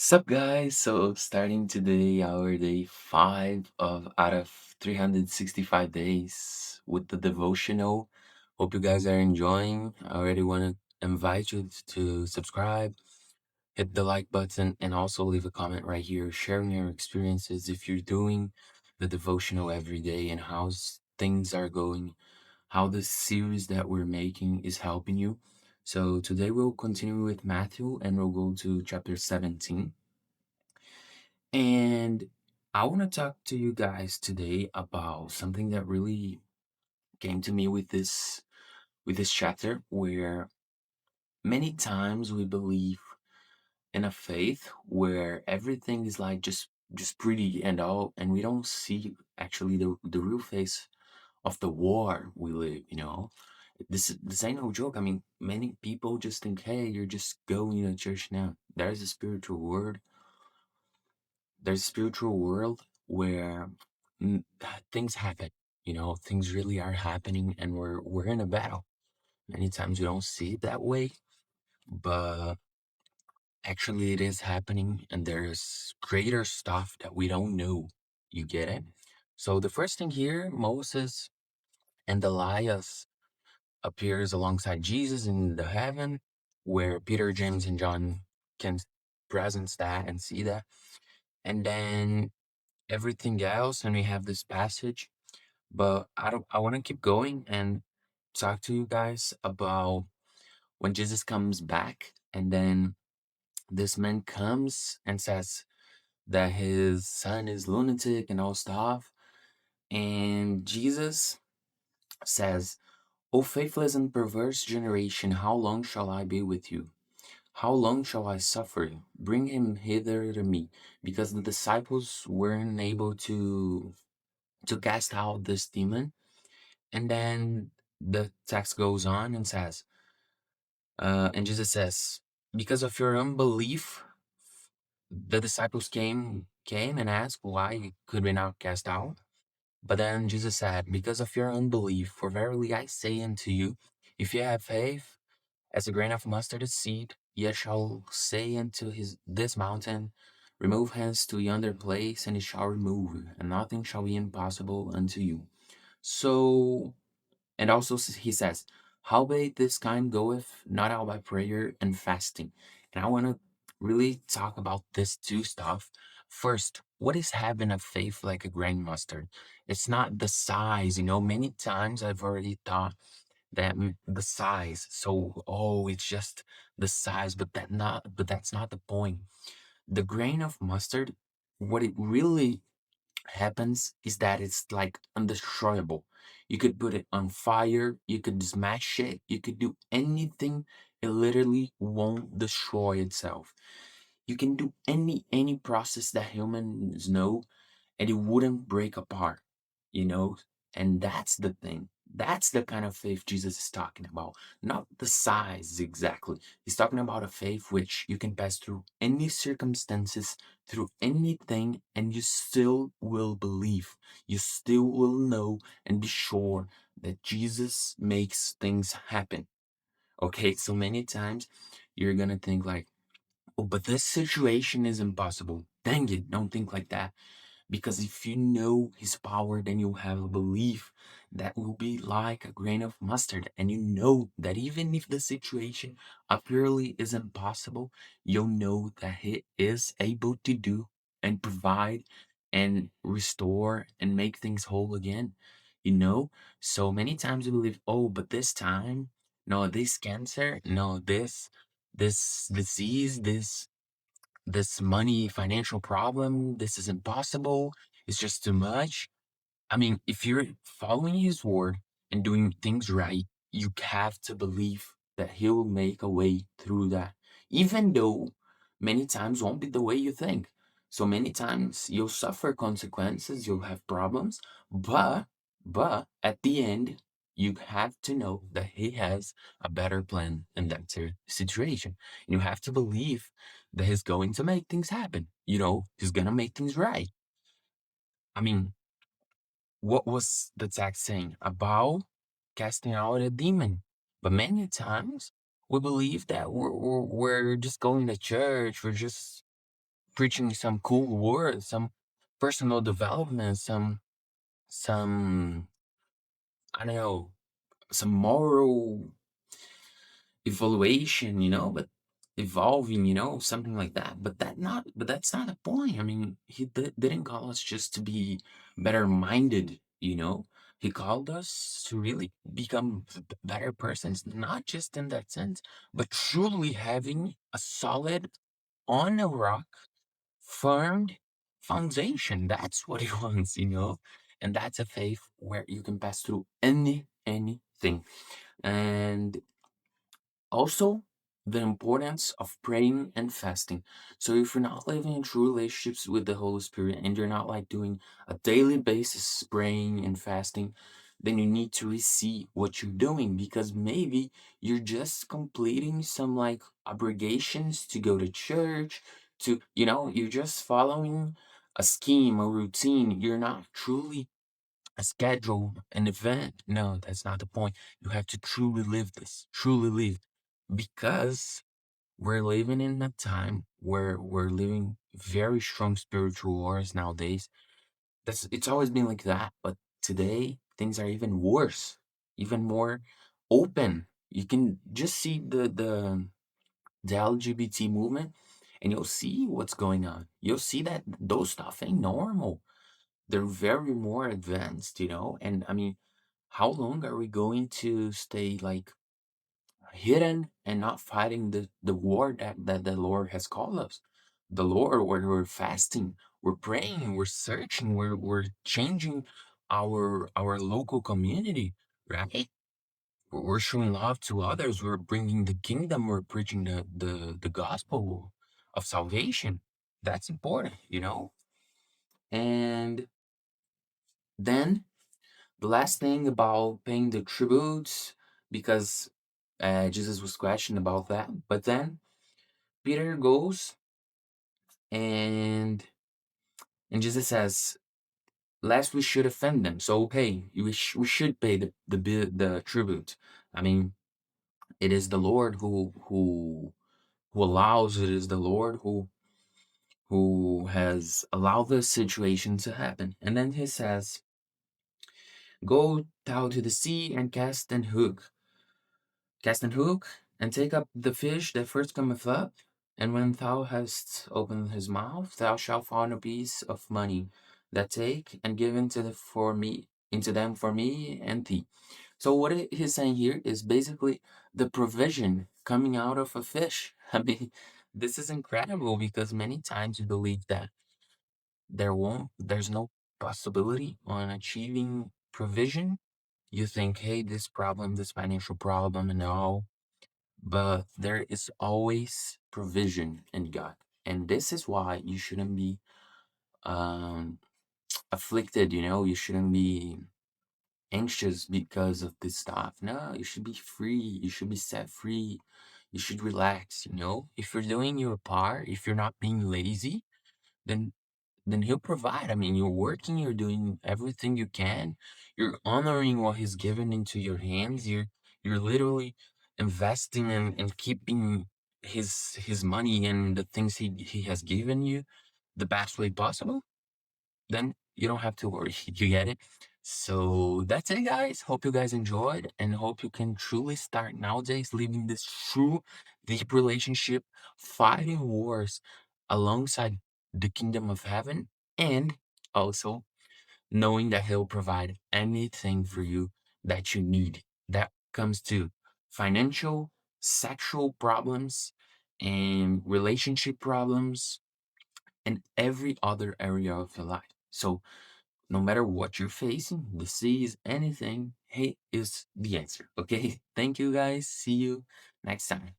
Sup guys? So starting today, our day five of out of 365 days with the devotional. Hope you guys are enjoying. I already want to invite you to subscribe, hit the like button, and also leave a comment right here sharing your experiences if you're doing the devotional every day and how things are going, how the series that we're making is helping you. So today we'll continue with Matthew and we'll go to chapter 17. And I want to talk to you guys today about something that really came to me with this chapter where many times we believe in a faith where everything is like just pretty and all, and we don't see actually the real face of the war we live. This ain't no joke. I mean, many people just think, hey, you're just going to church now. There's a spiritual world where things happen. Things really are happening, and we're in a battle. Many times we don't see it that way, but actually it is happening, and there's greater stuff that we don't know. You get it? So the first thing here, Moses and Elias appears alongside Jesus in the heaven, where Peter, James, and John can presence that and see that. And then everything else, and we have this passage, but I want to keep going and talk to you guys about when Jesus comes back, and then this man comes and says that his son is lunatic and all stuff, and Jesus says, "O faithless and perverse generation, how long shall I be with you? How long shall I suffer you? Bring him hither to me." Because the disciples weren't able to cast out this demon. And then the text goes on and says, and Jesus says, because of your unbelief, the disciples came and asked, why could we not cast out? But then Jesus said, because of your unbelief, for verily I say unto you, if you have faith as a grain of mustard seed, ye shall say unto this mountain, remove hence to yonder place, and it shall remove, and nothing shall be impossible unto you. So, and also he says, howbeit this kind goeth not out by prayer and fasting. And I want to really talk about this two stuff. First, what is having a faith like a grain mustard? It's not the size, many times I've already thought that the size. So, oh, it's just the size, but that's not the point. The grain of mustard, what it really happens is that it's like undestroyable. You could put it on fire, you could smash it, you could do anything. It literally won't destroy itself. You can do any process that humans know, and it wouldn't break apart, you know? And that's the thing. That's the kind of faith Jesus is talking about, not the size exactly. He's talking about a faith which you can pass through any circumstances, through anything, and you still will believe. You still will know and be sure that Jesus makes things happen. Okay, so many times you're gonna think like, oh, but this situation is impossible. Dang it, don't think like that. Because if you know his power, then you'll have a belief that will be like a grain of mustard. And you know that even if the situation apparently is impossible, you'll know that he is able to do and provide and restore and make things whole again. You know? So many times we believe, oh, but this time, no, this cancer, no, this disease, this money financial problem, this is impossible, it's just too much. I mean, if you're following his word and doing things right, you have to believe that he will make a way through that, even though many times won't be the way you think. So many times you'll suffer consequences, you'll have problems, but at the end, you have to know that he has a better plan in that situation. You have to believe that he's going to make things happen. He's gonna make things right. I mean, what was the text saying about casting out a demon? But many times we believe that we're just going to church. We're just preaching some cool words, some personal development, some I don't know, some moral evaluation, but evolving, something like that. But that's not the point. I mean, he didn't call us just to be better minded, He called us to really become better persons, not just in that sense, but truly having a solid, on a rock, firm foundation. That's what he wants, And that's a faith where you can pass through anything. And also, the importance of praying and fasting. So, if you're not living in true relationships with the Holy Spirit and you're not like doing a daily basis praying and fasting, then you need to see what you're doing, because maybe you're just completing some like obligations to go to church, you're just following a scheme, a routine. You're not truly a schedule, an event. No, that's not the point. You have to truly live this, truly live, because we're living in a time where we're living very strong spiritual wars nowadays. It's always been like that, but today things are even worse, even more open. You can just see the LGBT movement, and you'll see what's going on. You'll see that those stuff ain't normal. They're very more advanced, And I mean, how long are we going to stay like hidden and not fighting the war that the Lord has called us? The Lord, where we're fasting, we're praying, we're searching, we're changing our local community, right? We're showing love to others. We're bringing the kingdom. We're preaching the gospel of salvation. That's important, And then the last thing about paying the tributes, because Jesus was questioned about that. But then Peter goes and Jesus says, "Lest we should offend them." So hey, we should pay the tribute. I mean, it is the Lord who allows. It is the Lord who has allowed this situation to happen. And then he says, "Go thou to the sea and cast an hook, and take up the fish that first cometh up. And when thou hast opened his mouth, thou shalt find a piece of money. That take and give into them for me and thee." So what he's saying here is basically the provision coming out of a fish. I mean, this is incredible, because many times you believe that there's no possibility on achieving provision. You think, hey, this financial problem and all, but there is always provision in God. And this is why you shouldn't be um, afflicted, you shouldn't be anxious because of this stuff. No, you should be free. You should be set free. You should relax, If you're doing your part, if you're not being lazy, then he'll provide. I mean, you're working, you're doing everything you can, you're honoring what he's given into your hands. You're literally investing and keeping his money and the things he has given you the best way possible. Then you don't have to worry. You get it? So that's it, guys. Hope you guys enjoyed, and hope you can truly start nowadays living this true deep relationship, fighting wars alongside the kingdom of heaven, and also knowing that he'll provide anything for you that you need. That comes to financial, sexual problems, and relationship problems, and every other area of your life. So no matter what you're facing, disease, anything, he is the answer. Okay. Thank you, guys. See you next time.